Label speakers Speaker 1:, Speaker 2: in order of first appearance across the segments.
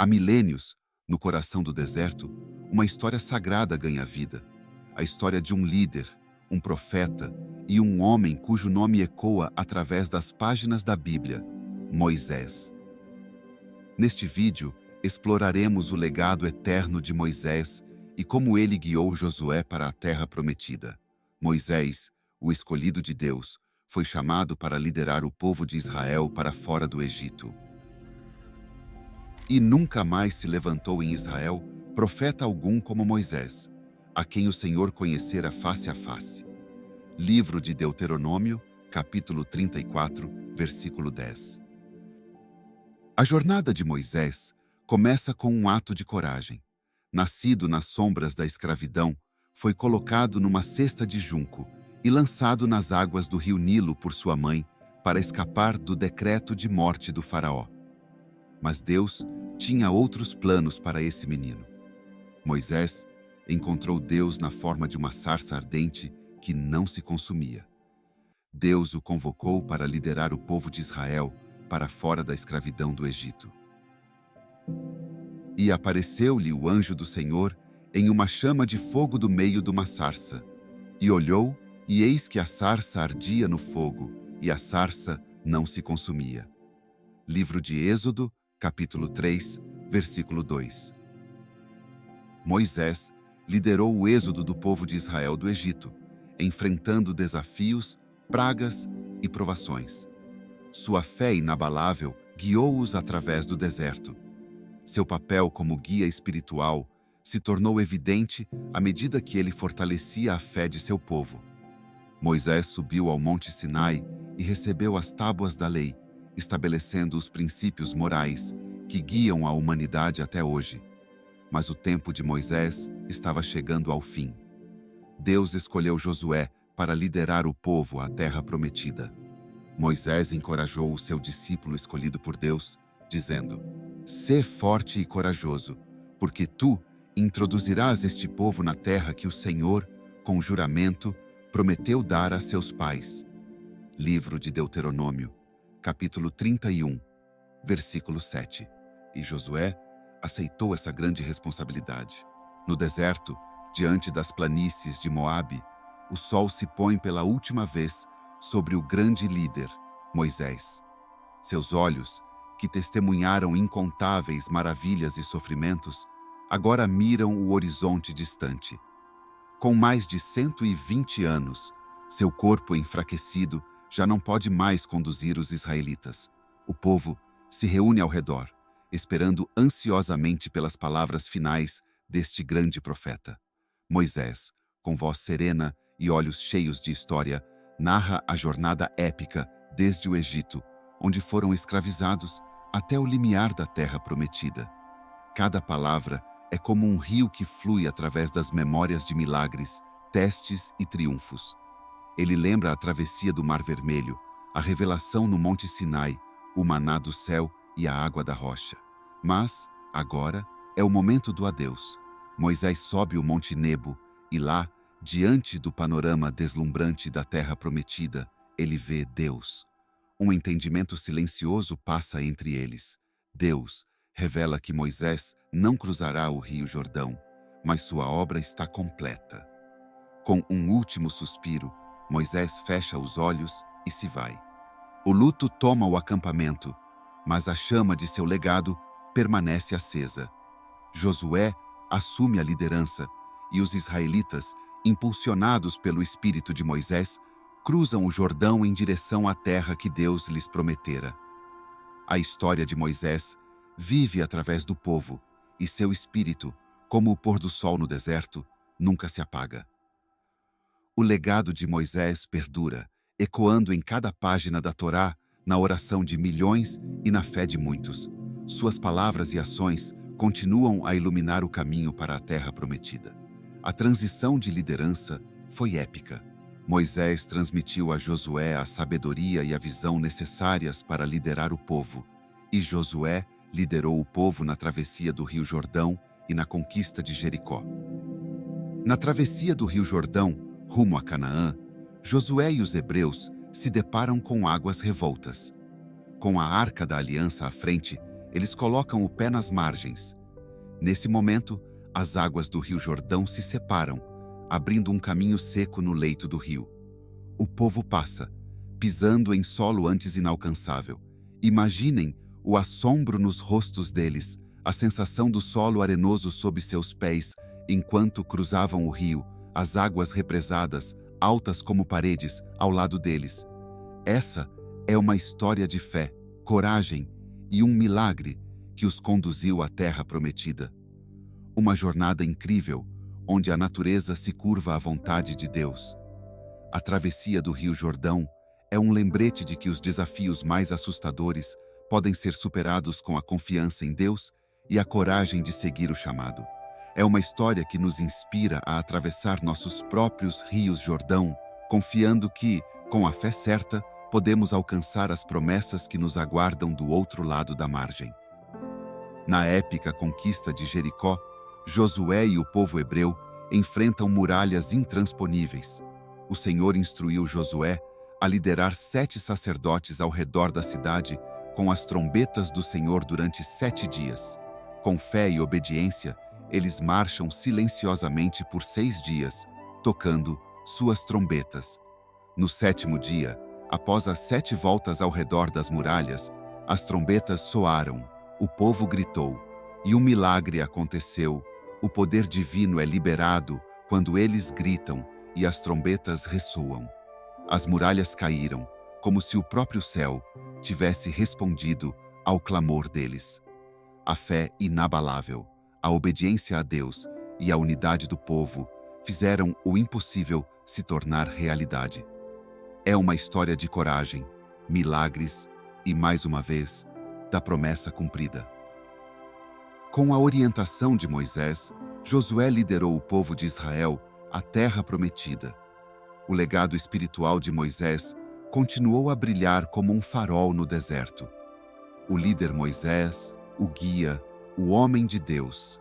Speaker 1: Há milênios, no coração do deserto, uma história sagrada ganha vida. A história de um líder, um profeta e um homem cujo nome ecoa através das páginas da Bíblia, Moisés. Neste vídeo, exploraremos o legado eterno de Moisés e como ele guiou Josué para a terra prometida. Moisés, o escolhido de Deus, foi chamado para liderar o povo de Israel para fora do Egito. E nunca mais se levantou em Israel profeta algum como Moisés, a quem o Senhor conhecera face a face. Livro de Deuteronômio, capítulo 34, versículo 10. A jornada de Moisés começa com um ato de coragem. Nascido nas sombras da escravidão, foi colocado numa cesta de junco e lançado nas águas do rio Nilo por sua mãe para escapar do decreto de morte do faraó. Mas Deus tinha outros planos para esse menino. Moisés encontrou Deus na forma de uma sarça ardente que não se consumia. Deus o convocou para liderar o povo de Israel para fora da escravidão do Egito. E apareceu-lhe o anjo do Senhor em uma chama de fogo do meio de uma sarça. E olhou, e eis que a sarça ardia no fogo, e a sarça não se consumia. Livro de Êxodo, capítulo 3, versículo 2. Moisés liderou o êxodo do povo de Israel do Egito, enfrentando desafios, pragas e provações. Sua fé inabalável guiou-os através do deserto. Seu papel como guia espiritual se tornou evidente à medida que ele fortalecia a fé de seu povo. Moisés subiu ao Monte Sinai e recebeu as tábuas da lei, estabelecendo os princípios morais que guiam a humanidade até hoje. Mas o tempo de Moisés estava chegando ao fim. Deus escolheu Josué para liderar o povo à terra prometida. Moisés encorajou o seu discípulo escolhido por Deus, dizendo: "Sê forte e corajoso, porque tu introduzirás este povo na terra que o Senhor, com juramento, prometeu dar a seus pais." Livro de Deuteronômio, capítulo 31, versículo 7. E Josué aceitou essa grande responsabilidade. No deserto, diante das planícies de Moabe, o sol se põe pela última vez sobre o grande líder, Moisés. Seus olhos, que testemunharam incontáveis maravilhas e sofrimentos, agora miram o horizonte distante. Com mais de 120 anos, seu corpo enfraquecido já não pode mais conduzir os israelitas. O povo se reúne ao redor, esperando ansiosamente pelas palavras finais deste grande profeta. Moisés, com voz serena e olhos cheios de história, narra a jornada épica desde o Egito, onde foram escravizados, até o limiar da terra prometida. Cada palavra é como um rio que flui através das memórias de milagres, testes e triunfos. Ele lembra a travessia do Mar Vermelho, a revelação no Monte Sinai, o maná do céu e a água da rocha. Mas, agora, é o momento do adeus. Moisés sobe o Monte Nebo e lá, diante do panorama deslumbrante da terra prometida, ele vê Deus. Um entendimento silencioso passa entre eles. Deus revela que Moisés não cruzará o Rio Jordão, mas sua obra está completa. Com um último suspiro, Moisés fecha os olhos e se vai. O luto toma o acampamento, mas a chama de seu legado permanece acesa. Josué assume a liderança e os israelitas, impulsionados pelo espírito de Moisés, cruzam o Jordão em direção à terra que Deus lhes prometera. A história de Moisés vive através do povo e seu espírito, como o pôr do sol no deserto, nunca se apaga. O legado de Moisés perdura, ecoando em cada página da Torá, na oração de milhões e na fé de muitos. Suas palavras e ações continuam a iluminar o caminho para a terra prometida. A transição de liderança foi épica. Moisés transmitiu a Josué a sabedoria e a visão necessárias para liderar o povo, e Josué liderou o povo na travessia do Rio Jordão e na conquista de Jericó. Na travessia do Rio Jordão, rumo a Canaã, Josué e os hebreus se deparam com águas revoltas. Com a Arca da Aliança à frente, eles colocam o pé nas margens. Nesse momento, as águas do Rio Jordão se separam, abrindo um caminho seco no leito do rio. O povo passa, pisando em solo antes inalcançável. Imaginem o assombro nos rostos deles, a sensação do solo arenoso sob seus pés, enquanto cruzavam o rio, as águas represadas, altas como paredes, ao lado deles. Essa é uma história de fé, coragem e um milagre que os conduziu à terra prometida. Uma jornada incrível, onde a natureza se curva à vontade de Deus. A travessia do Rio Jordão é um lembrete de que os desafios mais assustadores podem ser superados com a confiança em Deus e a coragem de seguir o chamado. É uma história que nos inspira a atravessar nossos próprios rios Jordão, confiando que, com a fé certa, podemos alcançar as promessas que nos aguardam do outro lado da margem. Na épica conquista de Jericó, Josué e o povo hebreu enfrentam muralhas intransponíveis. O Senhor instruiu Josué a liderar 7 sacerdotes ao redor da cidade com as trombetas do Senhor durante 7 dias. Com fé e obediência, eles marcham silenciosamente por 6 dias, tocando suas trombetas. No 7º dia, após as 7 voltas ao redor das muralhas, as trombetas soaram, o povo gritou, e um milagre aconteceu. O poder divino é liberado quando eles gritam e as trombetas ressoam. As muralhas caíram, como se o próprio céu tivesse respondido ao clamor deles. A fé inabalável, a obediência a Deus e a unidade do povo fizeram o impossível se tornar realidade. É uma história de coragem, milagres e, mais uma vez, da promessa cumprida. Com a orientação de Moisés, Josué liderou o povo de Israel à terra prometida. O legado espiritual de Moisés continuou a brilhar como um farol no deserto. O líder Moisés, o guia, o homem de Deus.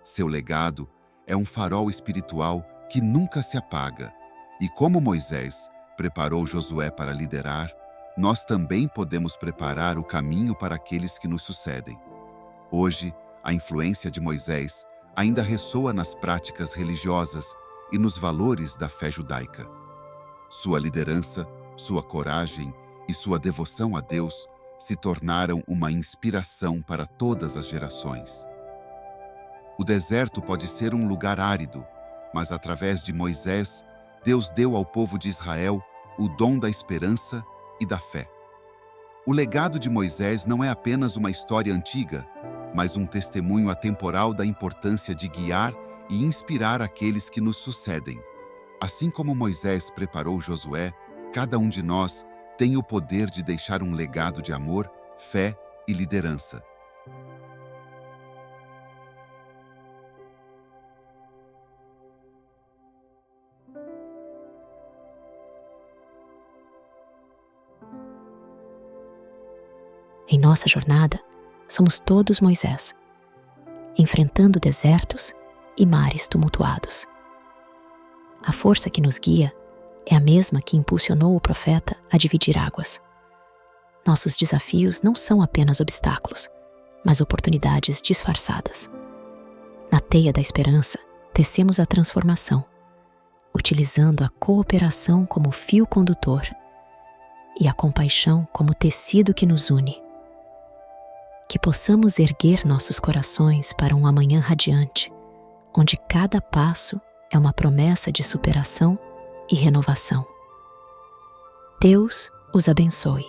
Speaker 1: Seu legado é um farol espiritual que nunca se apaga. E como Moisés preparou Josué para liderar, nós também podemos preparar o caminho para aqueles que nos sucedem. Hoje, a influência de Moisés ainda ressoa nas práticas religiosas e nos valores da fé judaica. Sua liderança, sua coragem e sua devoção a Deus se tornaram uma inspiração para todas as gerações. O deserto pode ser um lugar árido, mas através de Moisés, Deus deu ao povo de Israel o dom da esperança e da fé. O legado de Moisés não é apenas uma história antiga, mas um testemunho atemporal da importância de guiar e inspirar aqueles que nos sucedem. Assim como Moisés preparou Josué, cada um de nós tem o poder de deixar um legado de amor, fé e liderança.
Speaker 2: Em nossa jornada, somos todos Moisés, enfrentando desertos e mares tumultuados. A força que nos guia é a mesma que impulsionou o profeta a dividir águas. Nossos desafios não são apenas obstáculos, mas oportunidades disfarçadas. Na teia da esperança, tecemos a transformação, utilizando a cooperação como fio condutor e a compaixão como tecido que nos une. Que possamos erguer nossos corações para um amanhã radiante, onde cada passo é uma promessa de superação e renovação. Deus os abençoe.